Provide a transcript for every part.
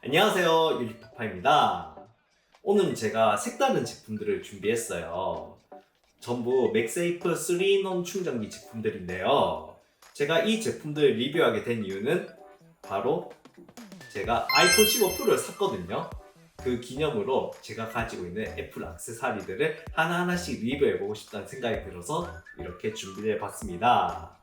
안녕하세요, 유리파파입니다. 오늘은 제가 색다른 제품들을 준비했어요. 전부 맥세이프 3인원 충전기 제품들인데요. 제가 이 제품들 리뷰하게 된 이유는 바로 제가 아이폰 15 프로를 샀거든요. 그 기념으로 제가 가지고 있는 애플 액세서리들을 하나하나씩 리뷰해보고 싶다는 생각이 들어서 이렇게 준비를 해봤습니다.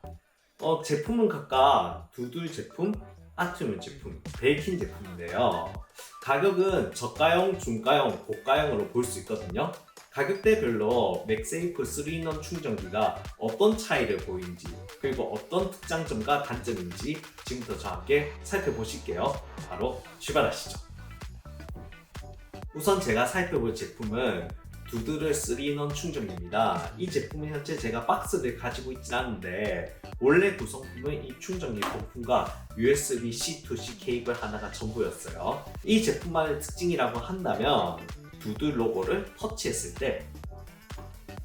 제품은 각각 두들 제품, 아트문 제품, 베이킨 제품인데요. 가격은 저가형, 중가형, 고가형으로 볼 수 있거든요. 가격대별로 맥세이프 3인원 충전기가 어떤 차이를 보이는지, 그리고 어떤 특장점과 단점인지 지금부터 저와 함께 살펴보실게요. 바로 출발하시죠. 우선 제가 살펴볼 제품은 두드르 3인원 충전기입니다. 이 제품은 현재 제가 박스를 가지고 있진 않은데 원래 구성품은 이 충전기 부품과 USB-C to C 케이블 하나가 전부였어요. 이 제품만의 특징이라고 한다면 두드 로고를 터치했을 때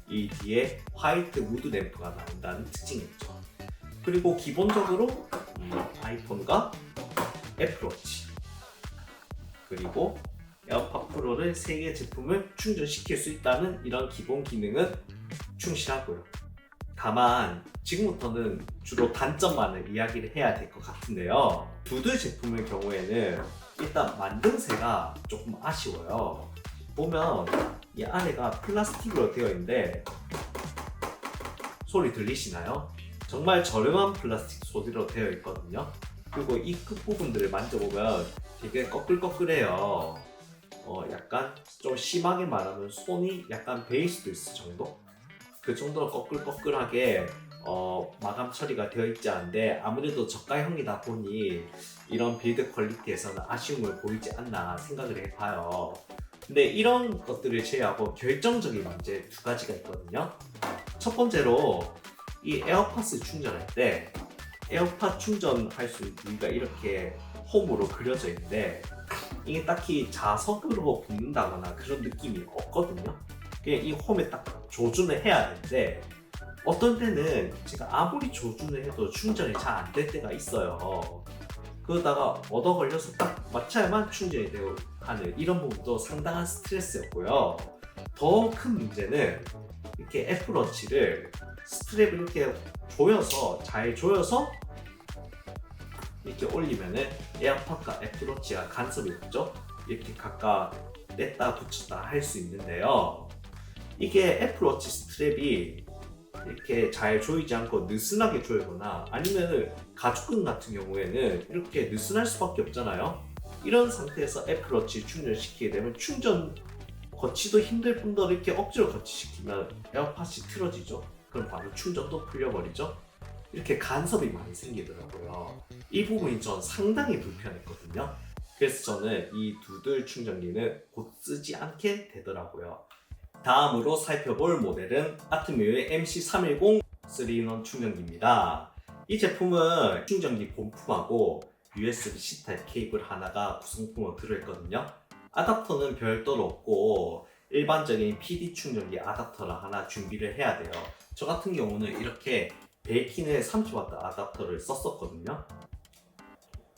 이 뒤에 화이트 무드 램프가 나온다는 특징이 있죠. 그리고 기본적으로 아이폰과 애플워치 그리고 에어팟 프로를 3개 제품을 충전시킬 수 있다는 이런 기본 기능은 충실하고요. 다만 지금부터는 주로 단점만을 이야기를 해야 될 것 같은데요. 두들 제품의 경우에는 일단 만듦새가 조금 아쉬워요. 보면 이 안에가 플라스틱으로 되어 있는데 소리 들리시나요? 정말 저렴한 플라스틱 소재로 되어 있거든요. 그리고 이 끝부분들을 만져보면 되게 꺼끌꺼끌해요. 약간 좀 심하게 말하면 손이 약간 베일 수도 있을 정도? 그 정도로 꺼끌꺼끌하게 마감 처리가 되어 있지 않은데 아무래도 저가형이다 보니 이런 빌드 퀄리티에서는 아쉬움을 보이지 않나 생각을 해봐요. 근데 이런 것들을 제외하고 결정적인 문제 두 가지가 있거든요. 첫 번째로 이 에어팟을 충전할 때 에어팟 충전할 수 있는 부위가 이렇게 홈으로 그려져 있는데 이게 딱히 자석으로 붙는다거나 그런 느낌이 없거든요. 그냥 이 홈에 딱 조준을 해야 되는데 어떤 때는 제가 아무리 조준을 해도 충전이 잘 안 될 때가 있어요. 그러다가 얻어 걸려서 딱 맞춰야만 충전이 되고 하는 이런 부분도 상당한 스트레스였고요. 더 큰 문제는 이렇게 애플워치를 스트랩을 이렇게 조여서 잘 조여서 이렇게 올리면은 에어팟과 애플워치가 간섭이 없죠. 이렇게 각각 냈다 붙였다 할 수 있는데요. 이게 애플워치 스트랩이 이렇게 잘 조이지 않고 느슨하게 조이거나 아니면 가죽끈 같은 경우에는 이렇게 느슨할 수밖에 없잖아요. 이런 상태에서 애플워치 충전시키게 되면 충전 거치도 힘들 뿐더러 이렇게 억지로 거치시키면 에어팟이 틀어지죠. 그럼 바로 충전도 풀려버리죠. 이렇게 간섭이 많이 생기더라고요. 이 부분이 전 상당히 불편했거든요. 그래서 저는 이 두들 충전기는 곧 쓰지 않게 되더라고요. 다음으로 살펴볼 모델은 아트뮤의 MC310 3인원 충전기입니다. 이 제품은 충전기 본품하고 USB-C 타입 케이블 하나가 구성품으로 들어있거든요. 아답터는 별도로 없고 일반적인 PD 충전기 아답터를 하나 준비를 해야 돼요. 저 같은 경우는 이렇게 베이킨의 30W 아답터를 썼었거든요.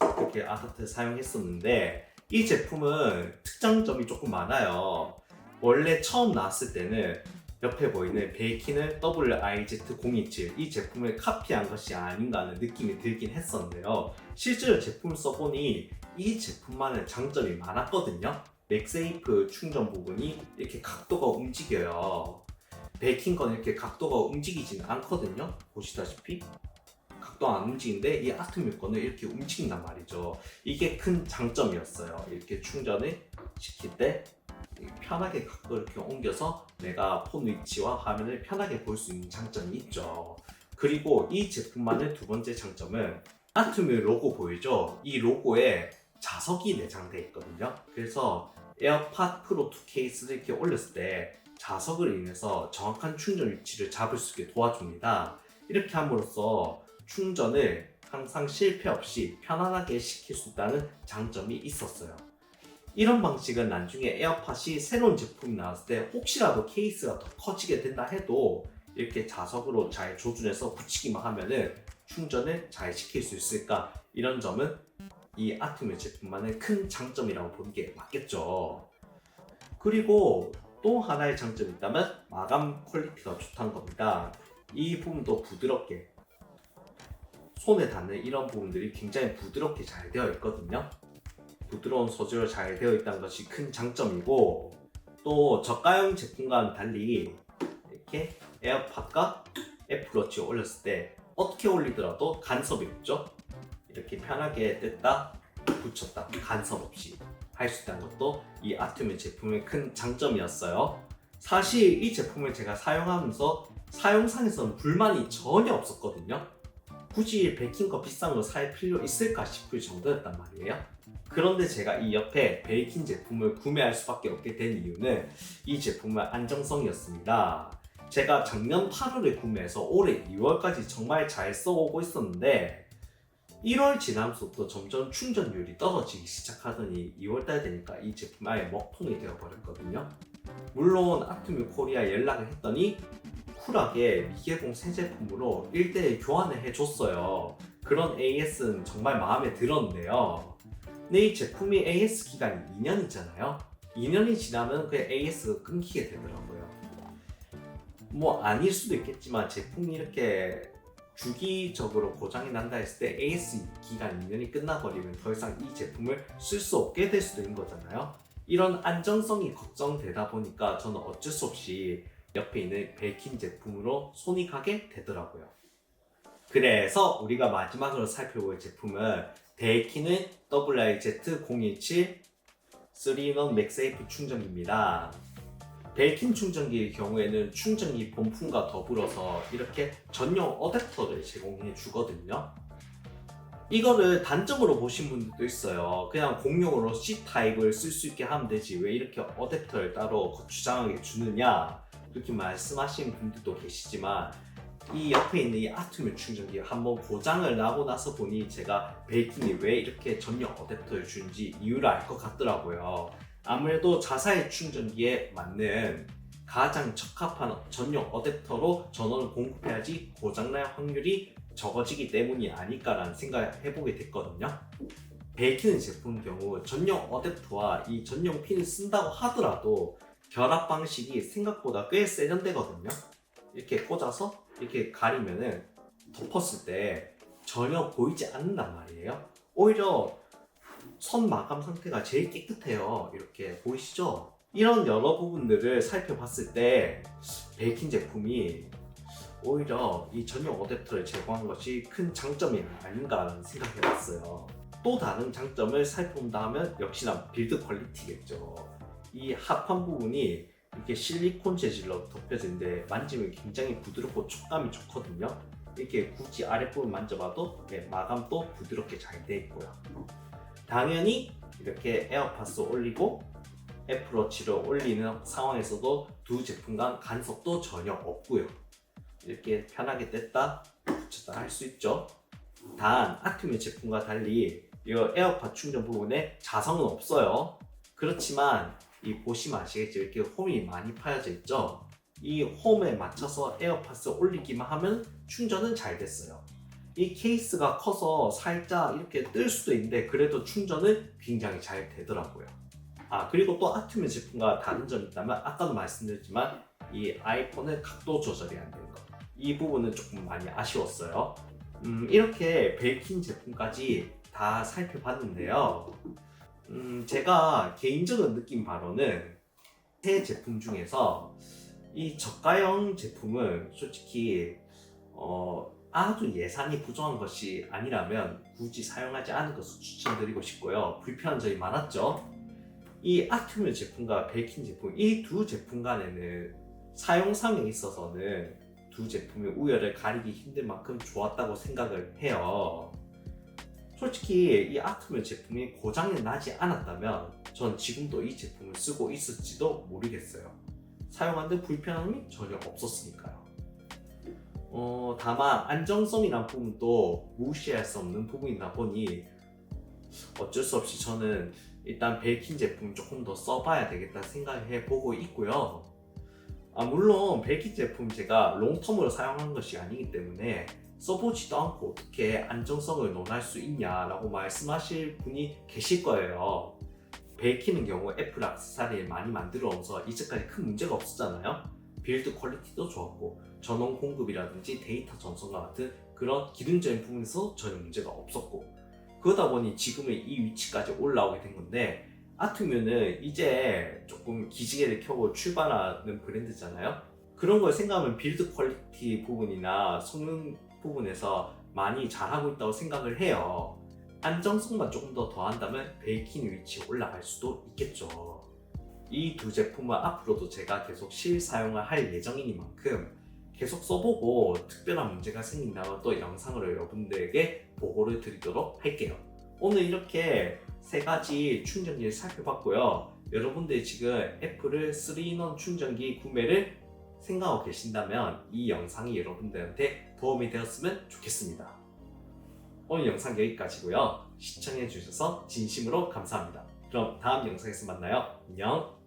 이렇게 아답터를 사용했었는데 이 제품은 특장점이 조금 많아요. 원래 처음 나왔을 때는 옆에 보이는 베이킨을 WIZ027 이 제품을 카피한 것이 아닌가 하는 느낌이 들긴 했었는데요. 실제로 제품을 써보니 이 제품만의 장점이 많았거든요. 맥세이프 충전 부분이 이렇게 각도가 움직여요. 베이킹 건 이렇게 각도가 움직이진 않거든요. 보시다시피 각도 안 움직이는데 이 아트뮤 거는 이렇게 움직인단 말이죠. 이게 큰 장점이었어요. 이렇게 충전을 시킬 때 편하게 각도를 이렇게 옮겨서 내가 폰 위치와 화면을 편하게 볼 수 있는 장점이 있죠. 그리고 이 제품만의 두 번째 장점은 아트뮤 로고 보이죠? 이 로고에 자석이 내장되어 있거든요. 그래서 에어팟 프로 2 케이스를 이렇게 올렸을 때 자석을 인해서 정확한 충전 위치를 잡을 수 있게 도와줍니다. 이렇게 함으로써 충전을 항상 실패 없이 편안하게 시킬 수 있다는 장점이 있었어요. 이런 방식은 나중에 에어팟이 새로운 제품이 나왔을 때 혹시라도 케이스가 더 커지게 된다 해도 이렇게 자석으로 잘 조준해서 붙이기만 하면은 충전을 잘 시킬 수 있을까, 이런 점은 이 아트뮤 제품만의 큰 장점이라고 보는 게 맞겠죠. 그리고 또 하나의 장점이 있다면 마감 퀄리티가 좋다는 겁니다. 이 부분도 부드럽게 손에 닿는 이런 부분들이 굉장히 부드럽게 잘 되어 있거든요. 부드러운 소재로 잘 되어 있다는 것이 큰 장점이고, 또 저가형 제품과는 달리 이렇게 에어팟과 애플워치 올렸을 때 어떻게 올리더라도 간섭이 없죠. 이렇게 편하게 뗐다 붙였다 간섭 없이 할 수 있다는 것도 이 아트뮤 제품의 큰 장점이었어요. 사실 이 제품을 제가 사용하면서 사용상에서는 불만이 전혀 없었거든요. 굳이 베이킹 비싼 거 살 필요 있을까 싶을 정도였단 말이에요. 그런데 제가 이 옆에 베이킹 제품을 구매할 수밖에 없게 된 이유는 이 제품의 안정성이었습니다. 제가 작년 8월에 구매해서 올해 2월까지 정말 잘 써오고 있었는데 1월 지나면서부터 점점 충전율이 떨어지기 시작하더니 2월달 되니까 이 제품이 아예 먹통이 되어버렸거든요. 물론 아트뮤 코리아에 연락을 했더니 쿨하게 미개봉 새 제품으로 1대1 교환을 해줬어요. 그런 AS는 정말 마음에 들었는데요. 근데 이 제품이 AS 기간이 2년이잖아요. 2년이 지나면 그 AS가 끊기게 되더라고요. 뭐 아닐 수도 있겠지만 제품이 이렇게 주기적으로 고장이 난다 했을 때 AS 기간 2년이 끝나버리면 더 이상 이 제품을 쓸 수 없게 될 수도 있는 거잖아요. 이런 안정성이 걱정되다 보니까 저는 어쩔 수 없이 옆에 있는 베이킹 제품으로 손이 가게 되더라고요. 그래서 우리가 마지막으로 살펴볼 제품은 데이킨의 WIZ017 3-in-1 맥세이프 충전기입니다. 베이킹 충전기의 경우에는 충전기 본품과 더불어서 이렇게 전용 어댑터를 제공해 주거든요. 이거를 단점으로 보신 분들도 있어요. 그냥 공용으로 C타입을 쓸 수 있게 하면 되지 왜 이렇게 어댑터를 따로 거추장하게 주느냐 이렇게 말씀하시는 분들도 계시지만 이 옆에 있는 이 아트뮤 충전기 한번 고장을 나고 나서 보니 제가 베이킹이 왜 이렇게 전용 어댑터를 주는지 이유를 알 것 같더라고요. 아무래도 자사의 충전기에 맞는 가장 적합한 전용 어댑터로 전원을 공급해야지 고장날 확률이 적어지기 때문이 아닐까라는 생각을 해보게 됐거든요. 베이킹 제품 경우 전용 어댑터와 이 전용 핀을 쓴다고 하더라도 결합 방식이 생각보다 꽤 세련되거든요. 이렇게 꽂아서 이렇게 가리면은 덮었을 때 전혀 보이지 않는단 말이에요. 오히려 선 마감 상태가 제일 깨끗해요. 이렇게 보이시죠? 이런 여러 부분들을 살펴봤을 때 베이킹 제품이 오히려 이 전용 어댑터를 제공한 것이 큰 장점이 아닌가라는 생각을 해봤어요. 또 다른 장점을 살펴본다 하면 역시나 빌드 퀄리티겠죠. 이 합판 부분이 이렇게 실리콘 재질로 덮여진데 만지면 굉장히 부드럽고 촉감이 좋거든요. 이렇게 굳이 아랫부분 만져봐도 마감도 부드럽게 잘 돼 있고요. 당연히 이렇게 에어팟스 올리고 애플워치를 올리는 상황에서도 두 제품 간 간섭도 전혀 없고요. 이렇게 편하게 뗐다 붙였다 할 수 있죠. 단 아트뮤 제품과 달리 이 에어팟 충전 부분에 자성은 없어요. 그렇지만 이 보시면 아시겠죠? 이렇게 홈이 많이 파여져 있죠. 이 홈에 맞춰서 에어팟스 올리기만 하면 충전은 잘 됐어요. 이 케이스가 커서 살짝 이렇게 뜰 수도 있는데 그래도 충전은 굉장히 잘 되더라고요. 그리고 또 아트뮤 제품과 다른 점이 있다면 아까도 말씀드렸지만 이 아이폰의 각도 조절이 안 되는 것, 이 부분은 조금 많이 아쉬웠어요. 이렇게 베이킹 제품까지 다 살펴봤는데요. 제가 개인적으로 느낀 바로는 새 제품 중에서 이 저가형 제품은 솔직히 아주 예산이 부족한 것이 아니라면 굳이 사용하지 않은 것을 추천드리고 싶고요. 불편한 점이 많았죠. 이 아트뮤 제품과 베이킹 제품, 이 두 제품 간에는 사용상에 있어서는 두 제품의 우열을 가리기 힘들 만큼 좋았다고 생각을 해요. 솔직히 이 아트뮤 제품이 고장이 나지 않았다면 전 지금도 이 제품을 쓰고 있을지도 모르겠어요. 사용하는데 불편함이 전혀 없었으니까요. 다만 안정성이란 부분도 무시할 수 없는 부분이다 보니 어쩔 수 없이 저는 일단 베이킹 제품 조금 더 써봐야 되겠다 생각해 보고 있고요. 물론 베이킹 제품 제가 롱텀으로 사용한 것이 아니기 때문에 써보지도 않고 어떻게 안정성을 논할 수 있냐라고 말씀하실 분이 계실 거예요. 베이키는 경우 애플 액세서리를 많이 만들어 오면서 이제까지 큰 문제가 없었잖아요. 빌드 퀄리티도 좋았고 전원 공급이라든지 데이터 전송과 같은 그런 기능적인 부분에서 전혀 문제가 없었고, 그러다 보니 지금은 이 위치까지 올라오게 된 건데, 아트뮤는 이제 조금 기지개를 켜고 출발하는 브랜드잖아요. 그런 걸 생각하면 빌드 퀄리티 부분이나 성능 부분에서 많이 잘하고 있다고 생각을 해요. 안정성만 조금 더 더한다면 베이킹 위치에 올라갈 수도 있겠죠. 이 두 제품은 앞으로도 제가 계속 실사용을 할 예정이니만큼 계속 써보고 특별한 문제가 생긴다면 또 영상으로 여러분들에게 보고를 드리도록 할게요. 오늘 이렇게 세 가지 충전기를 살펴봤고요. 여러분들이 지금 애플을 3인원 충전기 구매를 생각하고 계신다면 이 영상이 여러분들한테 도움이 되었으면 좋겠습니다. 오늘 영상 여기까지고요. 시청해주셔서 진심으로 감사합니다. 그럼 다음 영상에서 만나요. 안녕.